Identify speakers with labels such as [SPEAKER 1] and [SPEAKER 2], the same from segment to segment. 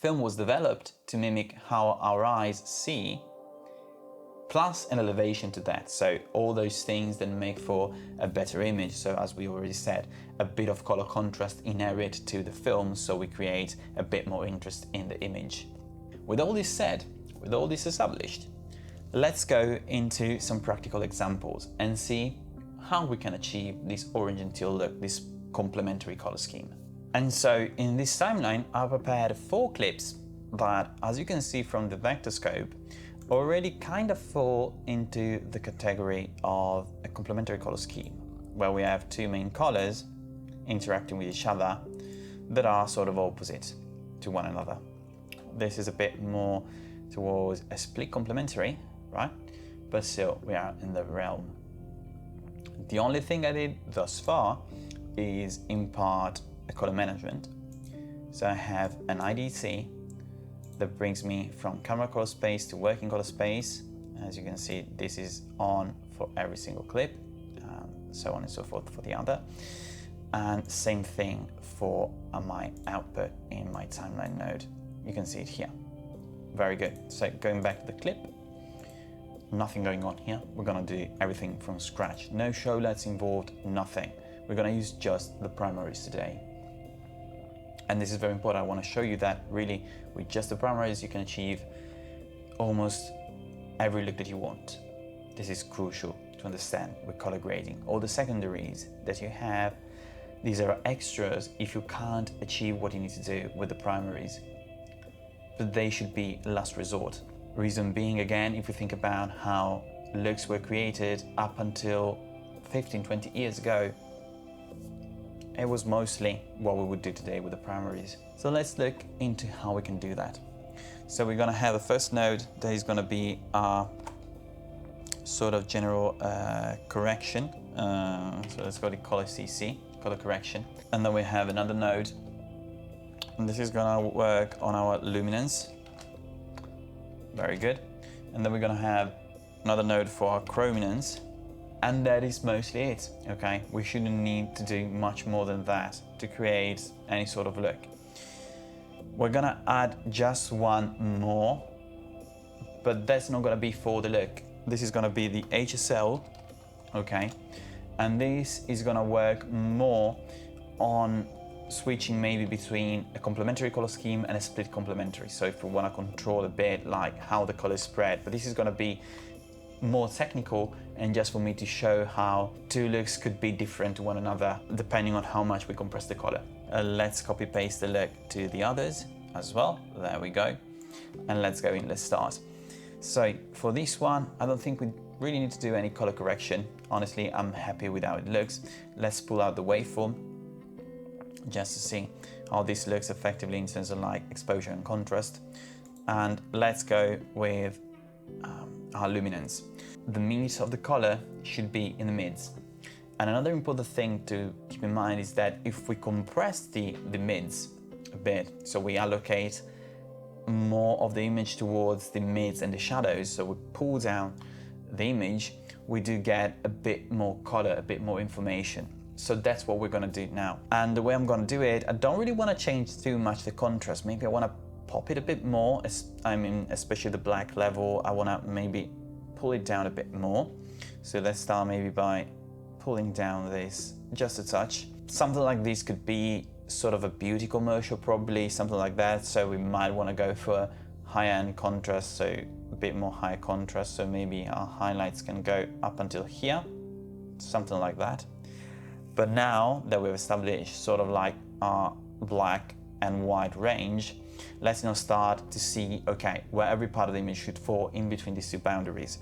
[SPEAKER 1] film was developed to mimic how our eyes see, plus an elevation to that. So all those things that make for a better image. So as we already said, a bit of color contrast inherent to the film, so we create a bit more interest in the image. With all this said, with all this established, let's go into some practical examples and see how we can achieve this orange and teal look, this complementary color scheme. And so in this timeline, I prepared 4 clips that, as you can see from the vector scope, already kind of fall into the category of a complementary color scheme, where we have 2 main colors interacting with each other that are sort of opposite to one another. This is a bit more towards a split complementary, right? But still, we are in the realm. The only thing I did thus far is impart a color management. So I have an IDC that brings me from camera color space to working color space. As you can see, this is on for every single clip, so on and so forth for the other. And same thing for my output in my timeline node. You can see it here. Very good. So going back to the clip, nothing going on here. We're gonna do everything from scratch. No show LEDs involved, nothing. We're gonna use just the primaries today. And this is very important. I want to show you that really with just the primaries you can achieve almost every look that you want. This is crucial to understand with color grading. All the secondaries that you have, these are extras if you can't achieve what you need to do with the primaries. But they should be last resort. Reason being, again, if we think about how looks were created up until 15, 20 years ago, it was mostly what we would do today with the primaries. So let's look into how we can do that. So we're gonna have the first node that is gonna be our sort of general correction. So let's go to color CC, color correction. And then we have another node. And this is gonna work on our luminance. Very good. And then we're gonna have another node for our chrominance. And that is mostly it, okay? We shouldn't need to do much more than that to create any sort of look. We're gonna add just one more, but that's not gonna be for the look. This is gonna be the HSL, okay? And this is gonna work more on switching maybe between a complementary color scheme and a split complementary. So if we wanna control a bit like how the colors spread, but this is gonna be more technical and just for me to show how 2 looks could be different to one another depending on how much we compress the color. Let's copy paste the look to the others as well. There we go. And let's go in, let's start. So for this one, I don't think we really need to do any color correction. Honestly, I'm happy with how it looks. Let's pull out the waveform just to see how this looks effectively in terms of like exposure and contrast. And let's go with our luminance. The mids of the color should be in the mids. And another important thing to keep in mind is that if we compress the mids a bit, so we allocate more of the image towards the mids and the shadows, so we pull down the image, we do get a bit more color, a bit more information. So that's what we're gonna do now. And the way I'm gonna do it, I don't really wanna change too much the contrast. Maybe I wanna pop it a bit more, especially the black level. I wanna maybe pull it down a bit more. So let's start maybe by pulling down this just a touch. Something like this could be sort of a beauty commercial, probably something like that. So we might want to go for high-end contrast, so a bit more high contrast. So maybe our highlights can go up until here, something like that. But now that we've established sort of like our black and white range, let's now start to see, okay, where every part of the image should fall in between these 2 boundaries.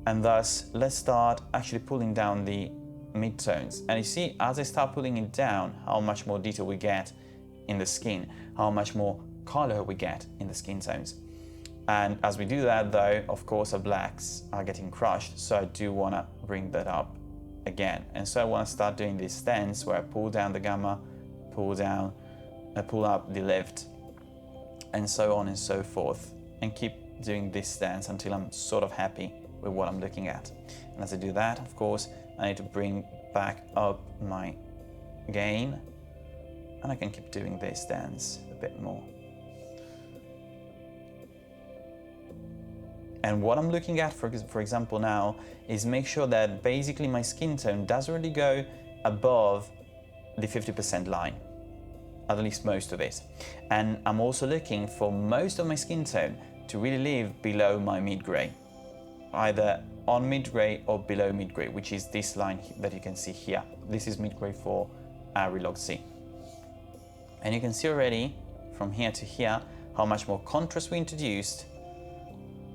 [SPEAKER 1] And thus, let's start actually pulling down the midtones. And you see, as I start pulling it down, how much more detail we get in the skin, how much more color we get in the skin tones. And as we do that though, of course, our blacks are getting crushed. So I do want to bring that up again. And so I want to start doing this stance where I pull down the gamma, pull down, I pull up the lift, and so on and so forth. And keep doing this stance until I'm sort of happy with what I'm looking at. And as I do that, of course, I need to bring back up my gain, and I can keep doing this stance a bit more. And what I'm looking at, for example now, is make sure that basically my skin tone doesn't really go above the 50% line, at least most of it. And I'm also looking for most of my skin tone to really live below my mid-gray, either on mid-gray or below mid-gray, which is this line that you can see here. This is mid-gray for Relog C. And you can see already from here to here how much more contrast we introduced,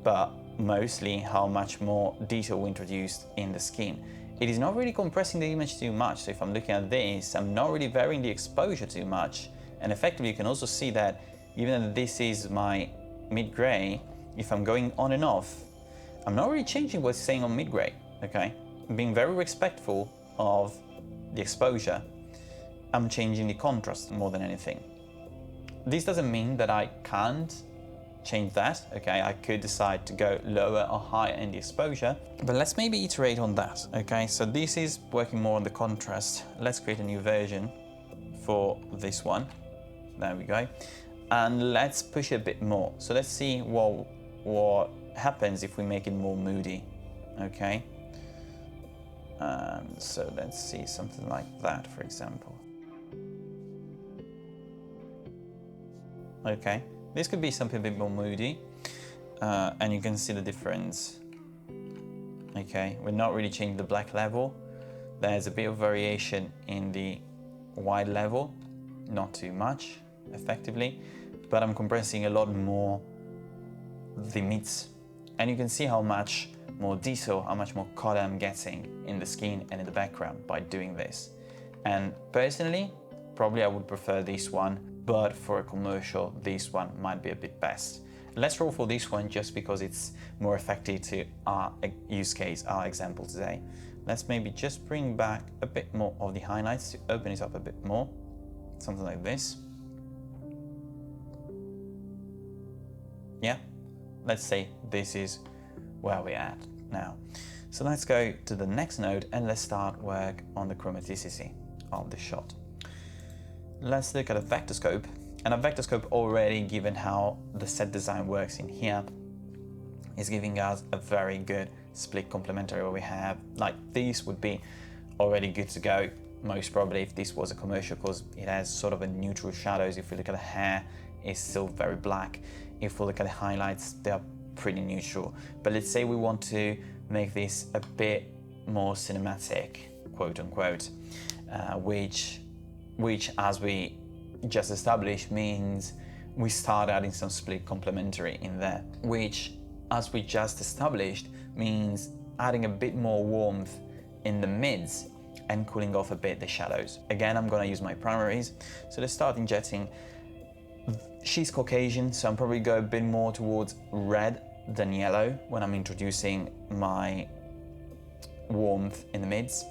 [SPEAKER 1] but mostly how much more detail we introduced in the skin. It is not really compressing the image too much, so if I'm looking at this, I'm not really varying the exposure too much. And effectively you can also see that even though this is my mid-gray, if I'm going on and off, I'm not really changing what's saying on mid-gray, okay? I'm being very respectful of the exposure. I'm changing the contrast more than anything. This doesn't mean that I can't change that, okay? I could decide to go lower or higher in the exposure, but let's maybe iterate on that, okay? So this is working more on the contrast. Let's create a new version for this one. There we go. And let's push it a bit more. So let's see what happens if we make it more moody, okay? So let's see something like that, for example. Okay, this could be something a bit more moody, and you can see the difference. Okay, we're not really changing the black level. There's a bit of variation in the white level, not too much, effectively, but I'm compressing a lot more the mids. And you can see how much more detail, how much more color I'm getting in the skin and in the background by doing this. And personally, probably I would prefer this one, but for a commercial, this one might be a bit best. Let's roll for this one just because it's more effective to our use case, our example today. Let's maybe just bring back a bit more of the highlights to open it up a bit more. Something like this. Yeah, let's say this is where we're at now. So let's go to the next node and let's start work on the chromaticity of the shot. Let's look at a vector scope, and a vector scope already, given how the set design works in here, is giving us a very good split complementary where we have, like this would be already good to go, most probably if this was a commercial, because it has sort of a neutral shadows. If we look at the hair, it's still very black. If we look at the highlights, they are pretty neutral. But let's say we want to make this a bit more cinematic, quote unquote, which as we just established means we start adding some split complementary in there, which as we just established means adding a bit more warmth in the mids and cooling off a bit the shadows. Again, I'm gonna use my primaries. So let's start injecting. She's Caucasian, so I'm probably go a bit more towards red than yellow when I'm introducing my warmth in the mids.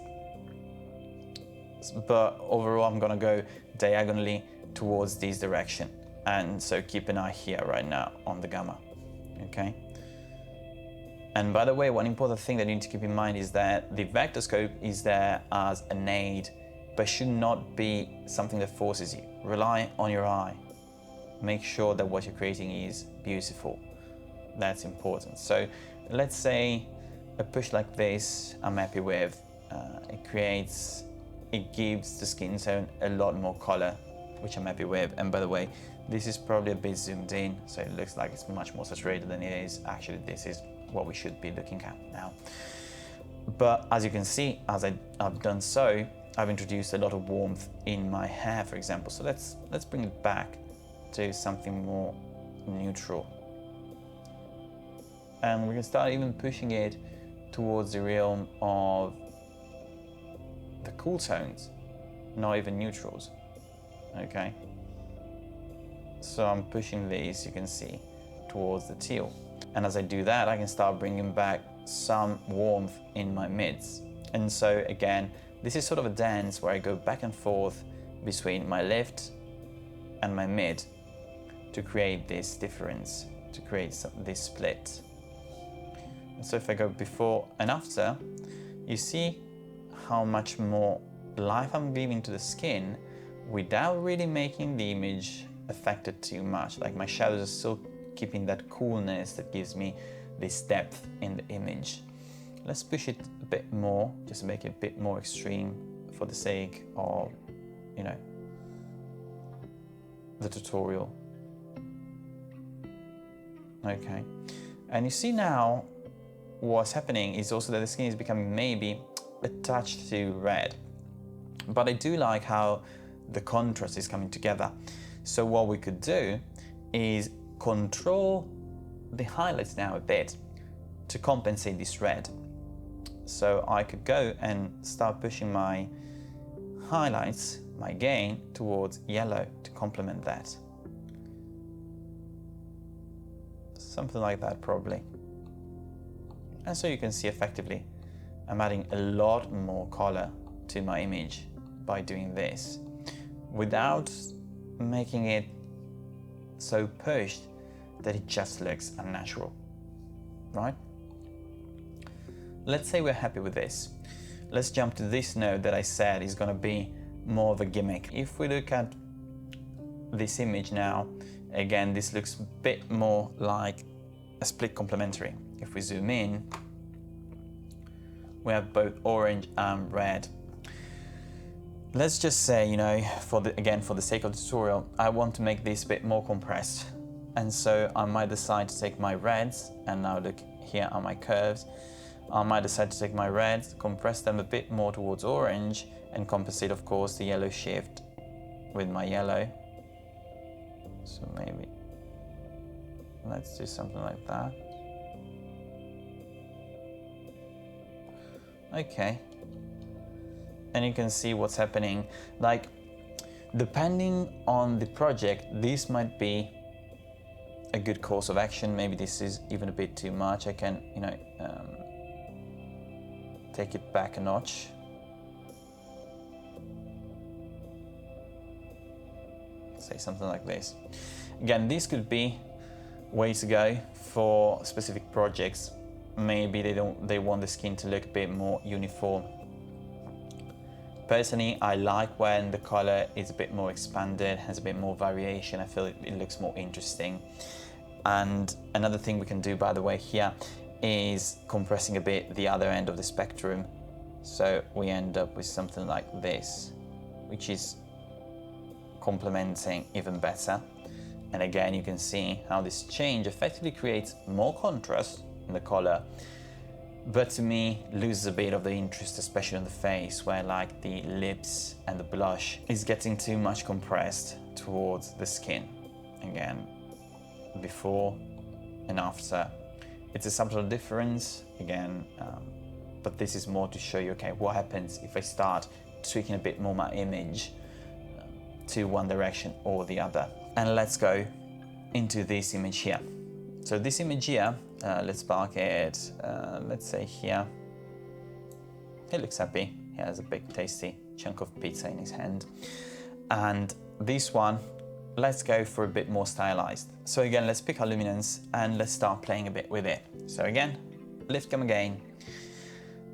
[SPEAKER 1] But overall, I'm gonna go diagonally towards this direction. And so keep an eye here right now on the gamma, okay? And by the way, one important thing that you need to keep in mind is that the vector scope is there as an aid, but should not be something that forces you. Rely on your eye. Make sure that what you're creating is beautiful. That's important. So let's say a push like this, I'm happy with. It gives the skin tone a lot more color, which I'm happy with. And by the way, this is probably a bit zoomed in, so it looks like it's much more saturated than it is. Actually, this is what we should be looking at now. But as you can see, as I've done so, I've introduced a lot of warmth in my hair, for example. So let's bring it back to something more neutral. And we can start even pushing it towards the realm of the cool tones, not even neutrals, okay? So I'm pushing these, you can see, towards the teal. And as I do that, I can start bringing back some warmth in my mids. And so again, this is sort of a dance where I go back and forth between my lift and my mid to create this difference, to create this split. And so if I go before and after, you see how much more life I'm giving to the skin without really making the image affected too much. Like my shadows are still keeping that coolness that gives me this depth in the image. Let's push it a bit more, just to make it a bit more extreme for the sake of, you know, the tutorial. Okay, and you see now what's happening is also that the skin is becoming maybe a touch too red, but I do like how the contrast is coming together. So what we could do is control the highlights now a bit to compensate this red. So I could go and start pushing my highlights, my gain, towards yellow to complement that. Something like that probably. And so you can see effectively I'm adding a lot more color to my image by doing this without making it so pushed that it just looks unnatural, right? Let's say we're happy with this. Let's jump to this node that I said is going to be more of a gimmick. If we look at this image now, again, this looks a bit more like a split complementary. If we zoom in, we have both orange and red. Let's just say, you know, for the sake of the tutorial, I want to make this a bit more compressed. And so I might decide to take my reds, and now look, here are my curves. I might decide to take my reds, compress them a bit more towards orange, and compensate, of course, the yellow shift with my yellow. So maybe let's do something like that. Okay. And you can see what's happening. Like, depending on the project, this might be a good course of action. Maybe this is even a bit too much. I can, you know, take it back a notch. Say something like this. Again, this could be ways to go for specific projects. Maybe they want the skin to look a bit more uniform. Personally, I like when the color is a bit more expanded, has a bit more variation. I feel it looks more interesting. And another thing we can do, by the way, here is compressing a bit the other end of the spectrum. So we end up with something like this, which is complementing even better. And again, you can see how this change effectively creates more contrast in the color, but to me loses a bit of the interest, especially on the face, where like the lips and the blush is getting too much compressed towards the skin. Again, before and after, it's a subtle difference again, but this is more to show you, okay, what happens if I start tweaking a bit more my image to one direction or the other. And let's go into this image here. So this image here, let's park it, let's say here. He looks happy. He has a big tasty chunk of pizza in his hand. And this one, let's go for a bit more stylized. So again, let's pick our luminance and let's start playing a bit with it. So again, lift gamma gain.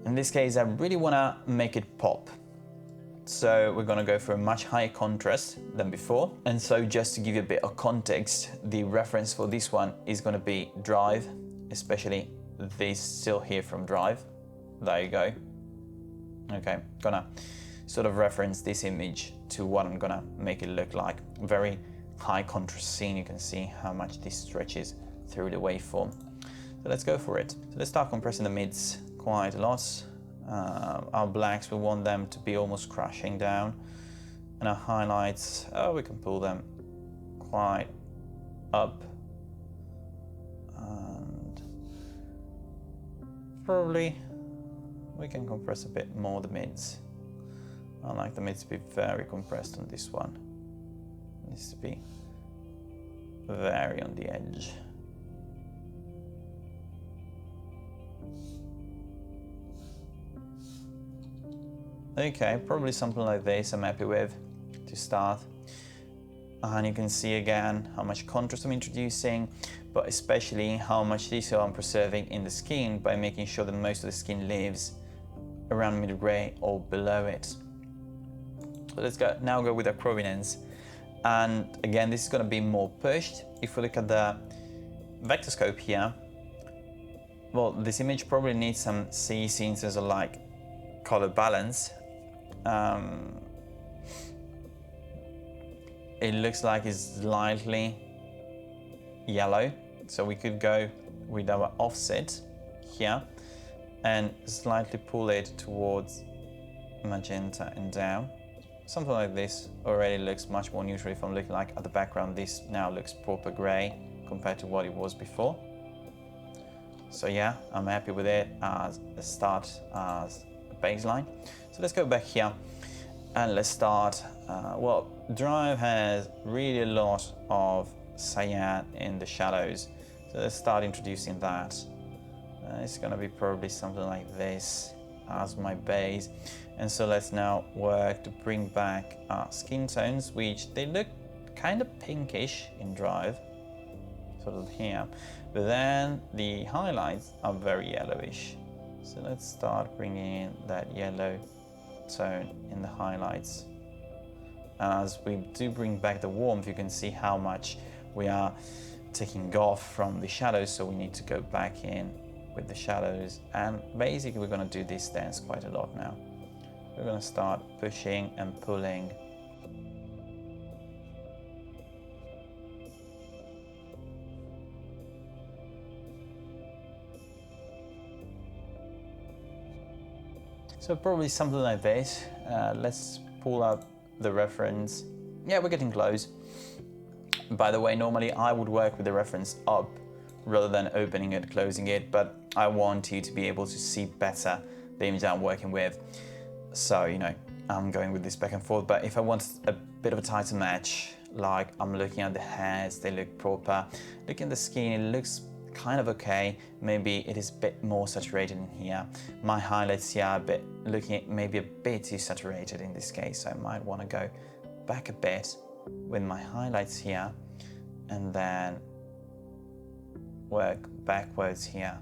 [SPEAKER 1] In this case, I really wanna make it pop. So we're gonna go for a much higher contrast than before. And so just to give you a bit of context, the reference for this one is gonna be Drive, especially this still here from Drive. There you go. Okay, gonna sort of reference this image to what I'm gonna make it look like. Very high contrast scene. You can see how much this stretches through the waveform. So let's go for it. So let's start compressing the mids quite a lot. Our blacks, we want them to be almost crashing down. And our highlights, we can pull them quite up. And probably we can compress a bit more the mids. I like the mids to be very compressed on this one. It needs to be very on the edge. Okay, probably something like this I'm happy with to start. And you can see again how much contrast I'm introducing, but especially how much detail I'm preserving in the skin by making sure that most of the skin lives around middle gray or below it. So let's now go with our provenance. And again, this is going to be more pushed. If we look at the vector scope here, well, this image probably needs some CC in terms of like color balance. It looks like it's slightly yellow, so we could go with our offset here and slightly pull it towards magenta and down. Something like this already looks much more neutral. If I'm looking like at the background, this now looks proper grey compared to what it was before. So yeah, I'm happy with it as a start, as a baseline. So let's go back here and let's start. Well, Drive has really a lot of cyan in the shadows. So let's start introducing that. It's gonna be probably something like this as my base. And so let's now work to bring back our skin tones, which they look kind of pinkish in Drive, sort of here. But then the highlights are very yellowish. So let's start bringing in that yellow tone in the highlights. And as we do bring back the warmth, you can see how much we are taking off from the shadows. So we need to go back in with the shadows. And basically we're gonna do this dance quite a lot now. We're gonna start pushing and pulling. So probably something like this. Let's pull up the reference. Yeah, we're getting close. By the way, normally I would work with the reference up rather than opening it, closing it, but I want you to be able to see better the image I'm working with. So, you know, I'm going with this back and forth, but if I want a bit of a tighter match, like I'm looking at the hairs, they look proper. Looking at the skin, it looks kind of okay. Maybe it is a bit more saturated in here. My highlights here are looking at maybe a bit too saturated in this case. So I might want to go back a bit with my highlights here and then work backwards here.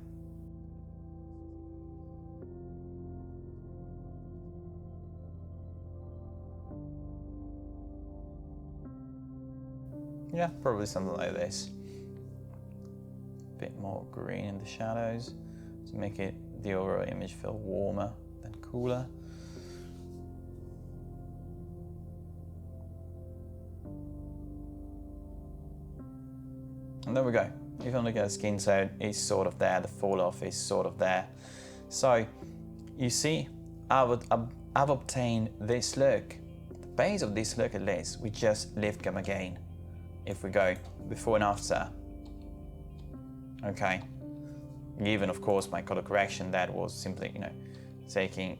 [SPEAKER 1] Yeah, probably something like this. A bit more green in the shadows to make it the overall image feel warmer than cooler. And there we go. If I'm looking at the skin tone, it's sort of there, the fall off is sort of there. So you see, I've obtained this look. The base of this look at least, we just lift gamma gain. If we go before and after, okay, given of course my color correction, that was simply, you know, taking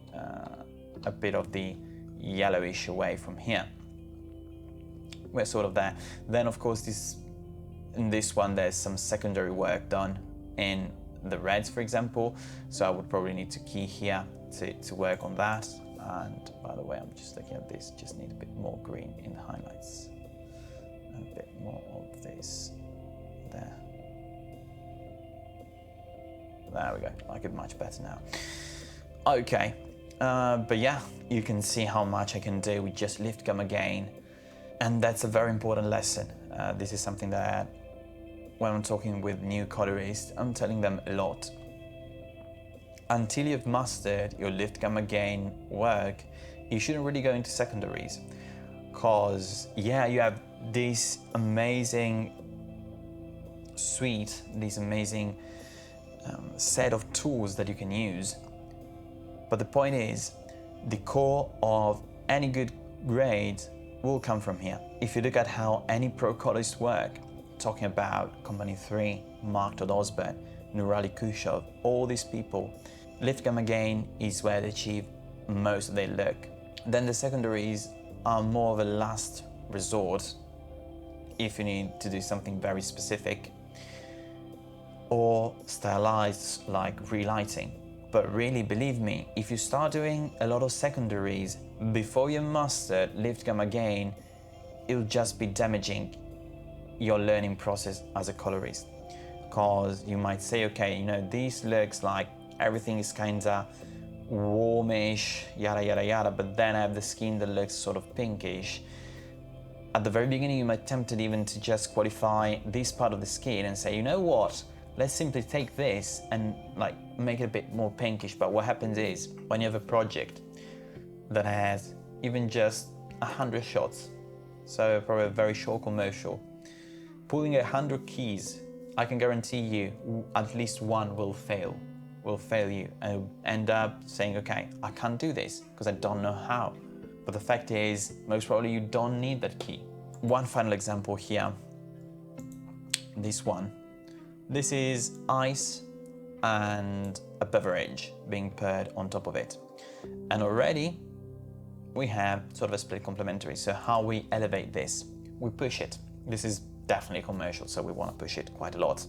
[SPEAKER 1] a bit of the yellowish away from here. We're sort of there. Then of course in this one there's some secondary work done in the reds, for example, so I would probably need to key here to work on that. And by the way, I'm just looking at this, just need a bit more green in the highlights. A bit more of this there. There we go, I like it much better now. Okay, but yeah, you can see how much I can do with just lift gamma gain, and that's a very important lesson. This is something that when I'm talking with new colorists, I'm telling them a lot. Until you've mastered your lift gamma gain work, you shouldn't really go into secondaries, because yeah, you have this amazing suite, this amazing set of tools that you can use. But the point is, the core of any good grade will come from here. If you look at how any pro colorists work, talking about Company 3, Mark Osborne, Nurali Kushov, all these people, lift gamma gain is where they achieve most of their look. Then the secondaries are more of a last resort if you need to do something very specific, or stylized like relighting. But really, believe me, if you start doing a lot of secondaries before you master lift gamma gain, it'll just be damaging your learning process as a colorist. Because you might say, okay, you know, this looks like everything is kinda warmish, yada yada yada, but then I have the skin that looks sort of pinkish. At the very beginning, you might be tempted even to just qualify this part of the skin and say, you know what, let's simply take this and like make it a bit more pinkish. But what happens is when you have a project that has even just 100 shots, so probably a very short commercial, pulling 100 keys, I can guarantee you at least one will fail you and end up saying, okay, I can't do this because I don't know how. But the fact is, most probably you don't need that key. One final example here, this one. This is ice and a beverage being paired on top of it. And already we have sort of a split complementary. So how we elevate this, we push it. This is definitely commercial, so we want to push it quite a lot.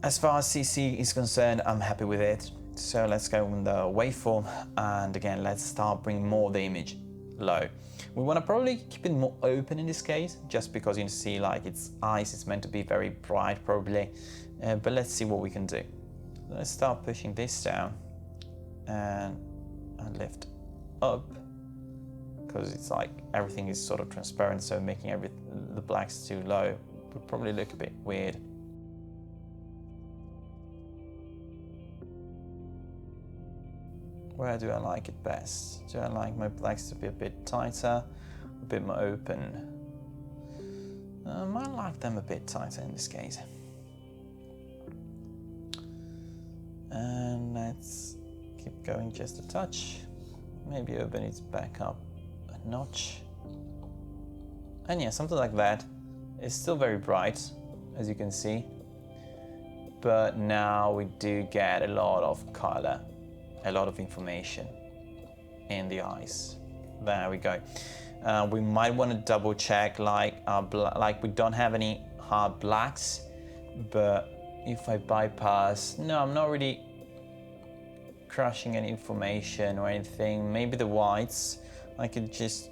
[SPEAKER 1] As far as CC is concerned, I'm happy with it. So let's go on the waveform, and again, let's start bringing more of the image low. We want to probably keep it more open in this case, just because you can see like it's ice, it's meant to be very bright probably, but let's see what we can do. Let's start pushing this down and lift up, because it's like everything is sort of transparent, so making the blacks too low would probably look a bit weird. Where do I like it best? Do I like my blacks to be a bit tighter, a bit more open? I might like them a bit tighter in this case. And let's keep going just a touch. Maybe open it back up a notch. And yeah, something like that. It's still very bright, as you can see. But now we do get a lot of color, a lot of information in the eyes. There we go. We might want to double check like we don't have any hard blacks, but if I bypass, no, I'm not really crushing any information or anything. Maybe the whites, I could just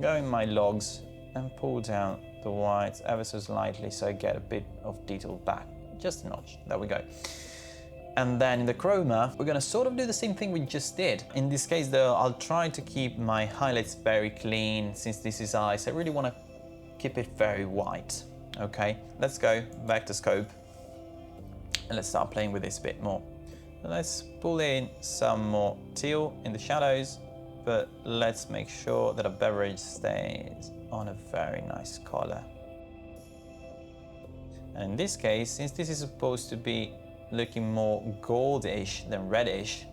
[SPEAKER 1] go in my logs and pull down the whites ever so slightly so I get a bit of detail back, just a notch. There we go. And then in the chroma, we're gonna sort of do the same thing we just did. In this case though, I'll try to keep my highlights very clean. Since this is ice, I really wanna keep it very white. Okay, let's go back to scope and let's start playing with this a bit more. Let's pull in some more teal in the shadows, but let's make sure that a beverage stays on a very nice color. And in this case, since this is supposed to be looking more goldish than reddish,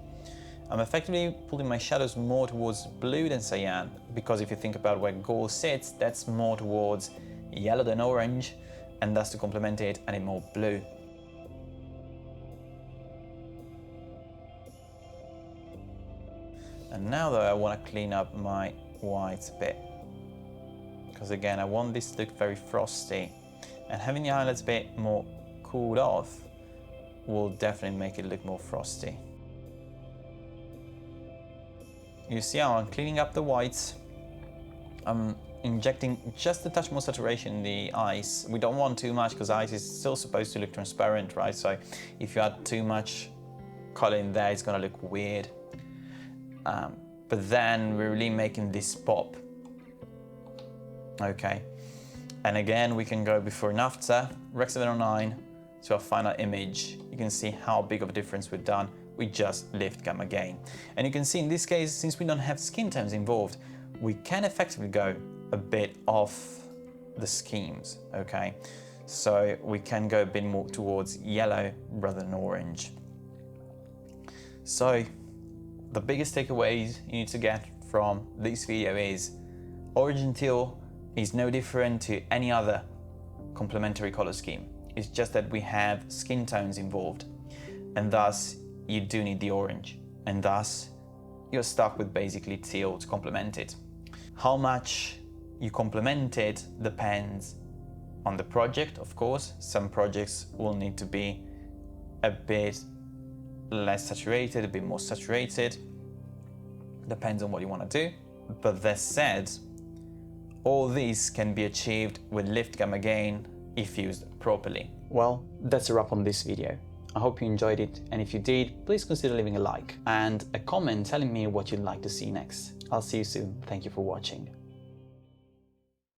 [SPEAKER 1] I'm effectively pulling my shadows more towards blue than cyan, because if you think about where gold sits, that's more towards yellow than orange, and that's to complement it and it more blue. And now though, I want to clean up my whites a bit, because again, I want this to look very frosty, and having the highlights a bit more cooled off will definitely make it look more frosty. You see how I'm cleaning up the whites. I'm injecting just a touch more saturation in the ice. We don't want too much because ice is still supposed to look transparent, right? So if you add too much color in there, it's gonna look weird. But then we're really making this pop. Okay. And again, we can go before and after, Rec 709 to our final image. You can see how big of a difference we've done. We just lift gamma gain. And you can see in this case, since we don't have skin tones involved, we can effectively go a bit off the schemes, okay? So we can go a bit more towards yellow rather than orange. So the biggest takeaways you need to get from this video is Origin Teal is no different to any other complementary color scheme. It's just that we have skin tones involved, and thus you do need the orange, and thus you're stuck with basically teal to complement it. How much you complement it depends on the project, of course. Some projects will need to be a bit less saturated, a bit more saturated. Depends on what you want to do. But that said, all these can be achieved with lift gamma gain if used properly. Well, that's a wrap on this video. I hope you enjoyed it, and if you did, please consider leaving a like and a comment telling me what you'd like to see next. I'll see you soon. Thank you for watching.